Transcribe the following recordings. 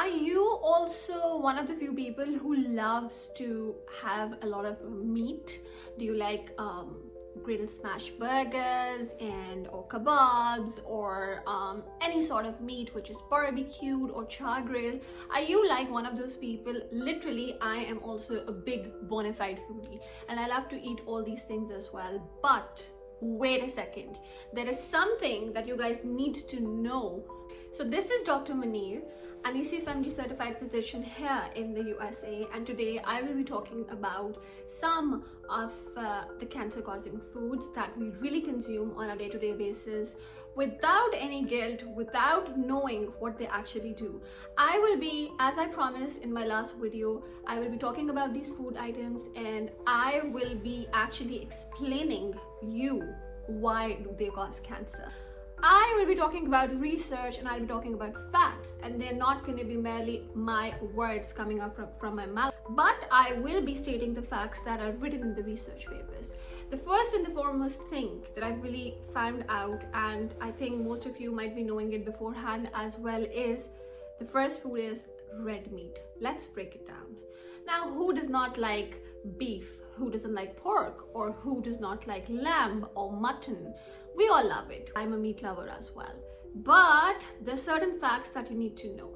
Are you also one of the few people who loves to have a lot of meat? Do you like grill smash burgers or kebabs or any sort of meat which is barbecued or char grilled? Are you like one of those people? Literally, I am also a big bona fide foodie and I love to eat all these things as well. But wait a second, there is something that you guys need to know. So this is Dr. Munir, an ECFMG certified physician here in the USA, and today I will be talking about some of the cancer causing foods that we really consume on a day-to-day basis without any guilt, without knowing what they actually do. I will be, as I promised in my last video, I will be talking about these food items and I will be actually explaining you why do they cause cancer. I will be talking about research and I'll be talking about facts, and they're not going to be merely my words coming up from my mouth, but I will be stating the facts that are written in the research papers. The first and the foremost thing that I've really found out, and I think most of you might be knowing it beforehand as well, is the first food is red meat. Let's break it down. Now, who does not like beef? Who doesn't like pork? Or who does not like lamb or mutton? We all love it. I'm a meat lover as well. But there's certain facts that you need to know.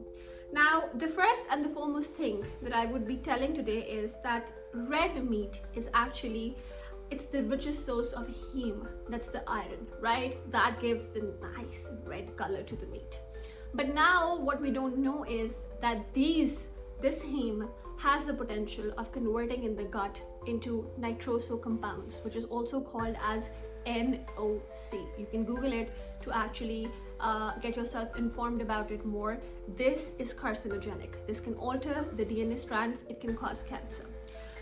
Now, the first and the foremost thing that I would be telling today is that red meat is actually, it's the richest source of heme. That's the iron, right? That gives the nice red color to the meat. But now what we don't know is that this heme has the potential of converting in the gut into nitroso compounds, which is also called as NOC. You can Google it to actually get yourself informed about it more. This is carcinogenic. This can alter the DNA strands. It can cause cancer.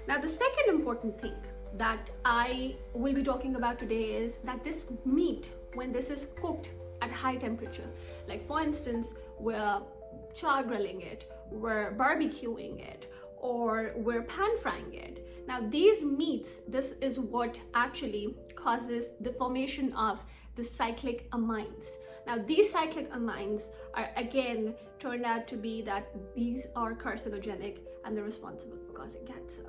Now, the second important thing that I will be talking about today is that this meat, when this is cooked at high temperature, like for instance, we're char grilling it, we're barbecuing it, or we're pan frying it. Now these meats, this is what actually causes the formation of the cyclic amines. Now these cyclic amines are again turned out to be that these are carcinogenic and they're responsible for causing cancer.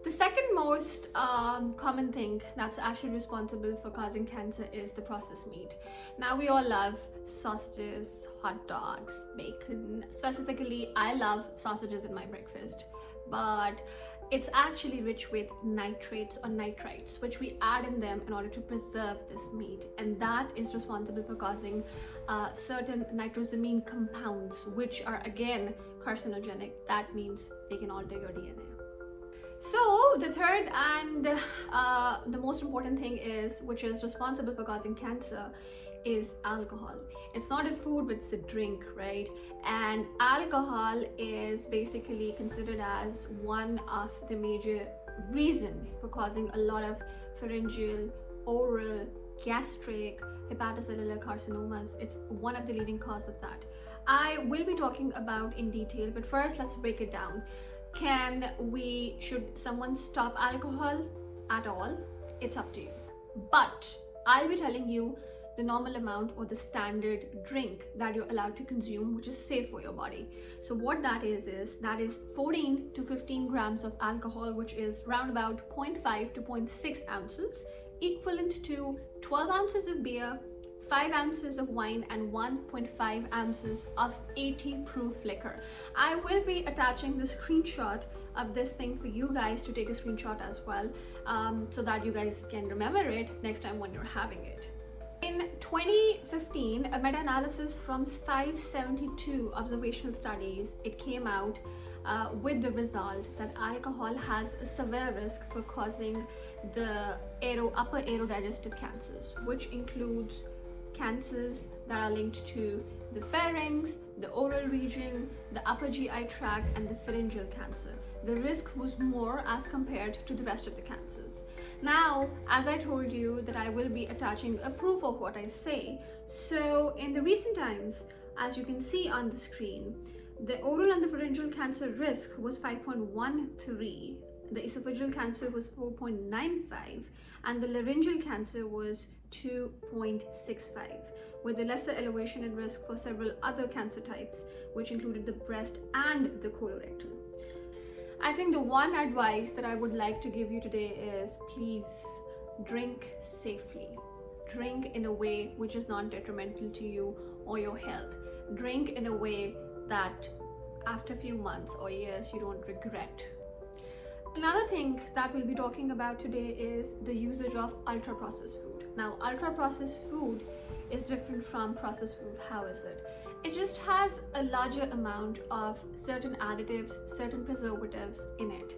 The second most common thing that's actually responsible for causing cancer is the processed meat. Now we all love sausages, hot dogs, bacon. Specifically, I love sausages in my breakfast, but it's actually rich with nitrates or nitrites, which we add in them in order to preserve this meat, and that is responsible for causing certain nitrosamine compounds, which are again carcinogenic. That means they can alter your DNA. So the third and the most important thing is, which is responsible for causing cancer, is alcohol. It's not a food, but it's a drink, right? And alcohol is basically considered as one of the major reasons for causing a lot of pharyngeal, oral, gastric, hepatocellular carcinomas. It's one of the leading causes of that. I will be talking about in detail, but first let's break it down. Should someone stop alcohol at all? It's up to you. But I'll be telling you the normal amount or the standard drink that you're allowed to consume, which is safe for your body. So what that is 14 to 15 grams of alcohol, which is round about 0.5 to 0.6 ounces, equivalent to 12 ounces of beer, 5 ounces of wine, and 1.5 ounces of 80 proof liquor. I will be attaching the screenshot of this thing for you guys to take a screenshot as well, so that you guys can remember it next time when you're having it. In 2015, a meta-analysis from 572 observational studies, it came out with the result that alcohol has a severe risk for causing the upper aerodigestive cancers, which includes cancers that are linked to the pharynx, the oral region, the upper GI tract, and the pharyngeal cancer. The risk was more as compared to the rest of the cancers. Now, as I told you that I will be attaching a proof of what I say. So in the recent times, as you can see on the screen, the oral and the pharyngeal cancer risk was 5.13 the esophageal cancer was 4.95, and the laryngeal cancer was 2.65, with a lesser elevation in risk for several other cancer types, which included the breast and the colorectal. I think the one advice that I would like to give you today is please drink safely. Drink in a way which is not detrimental to you or your health. Drink in a way that after a few months or years you don't regret. Another thing that we'll be talking about today is the usage of ultra-processed food. Now, ultra-processed food is different from processed food. How is it? It just has a larger amount of certain additives, certain preservatives in it.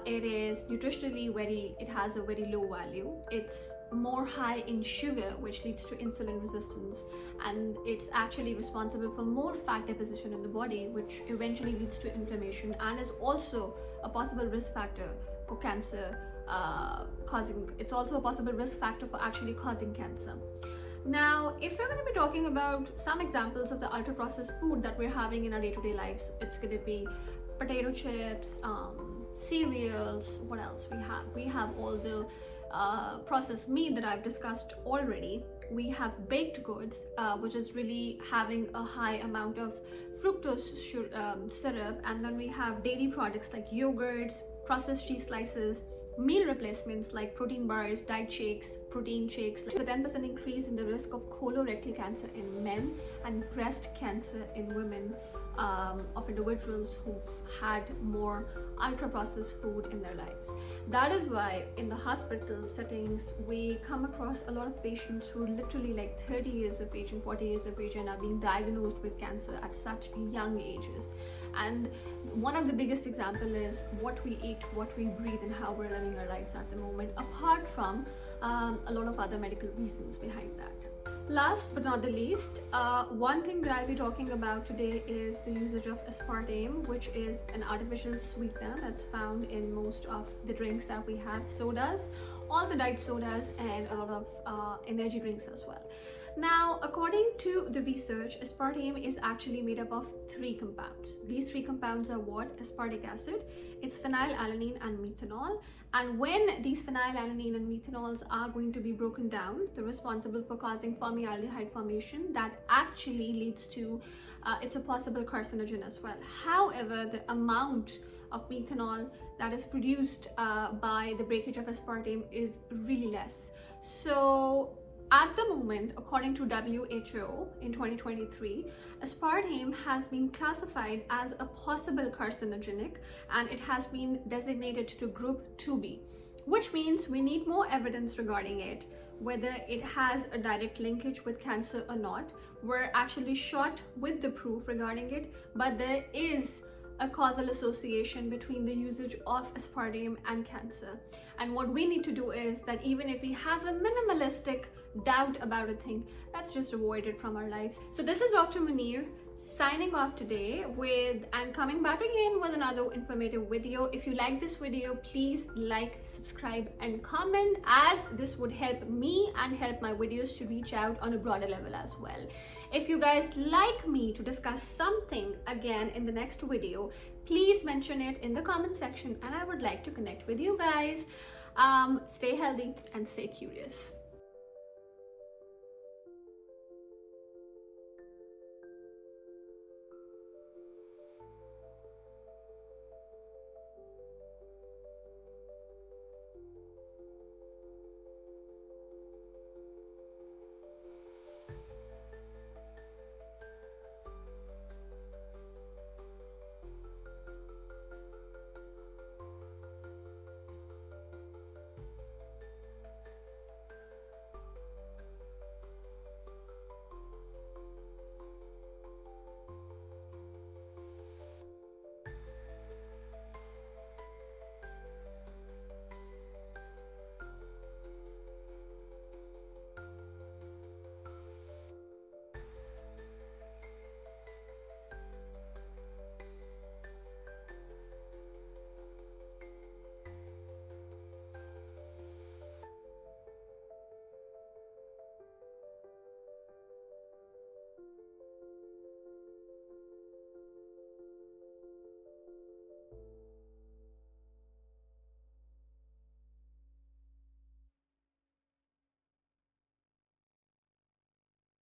It is nutritionally it has a very low value. It's more high in sugar, which leads to insulin resistance, and it's actually responsible for more fat deposition in the body, which eventually leads to inflammation and is also a possible risk factor for cancer, it's also a possible risk factor for actually causing cancer. Now, if we're going to be talking about some examples of the ultra-processed food that we're having in our day-to-day lives, it's going to be potato chips, cereals. What else we have? We have all the processed meat that I've discussed already. We have baked goods, which is really having a high amount of fructose syrup, and then we have dairy products like yogurts, processed cheese slices, meal replacements like protein bars, diet shakes, protein shakes. There's a 10% increase in the risk of colorectal cancer in men and breast cancer in women, of individuals who've had more ultra-processed food in their lives. That is why in the hospital settings we come across a lot of patients who are literally like 30 years of age and 40 years of age and are being diagnosed with cancer at such young ages. And one of the biggest example is what we eat, what we breathe, and how we're living our lives at the moment, apart from a lot of other medical reasons behind that. Last but not the least, one thing that I'll be talking about today is the usage of aspartame, which is an artificial sweetener that's found in most of the drinks that we have, sodas, all the diet sodas, and a lot of energy drinks as well. Now, according to the research, aspartame is actually made up of 3 compounds. These 3 compounds are what? Aspartic acid, it's phenylalanine and methanol. And when these phenylalanine and methanols are going to be broken down, they're responsible for causing formaldehyde formation that actually leads to, it's a possible carcinogen as well. However, the amount of methanol that is produced by the breakage of aspartame is really less. So at the moment, according to WHO in 2023, aspartame has been classified as a possible carcinogenic, and it has been designated to group 2B, which means we need more evidence regarding it, whether it has a direct linkage with cancer or not. We're actually short with the proof regarding it, but there is a causal association between the usage of aspartame and cancer. And what we need to do is that even if we have a minimalistic doubt about a thing, let's just avoid it from our lives. So this is Dr. Munir signing off today and coming back again with another informative video. If you like this video, please like, subscribe, and comment, as this would help me and help my videos to reach out on a broader level as well. If you guys like me to discuss something again in the next video, please mention it in the comment section, and I would like to connect with you guys. Stay healthy and stay curious.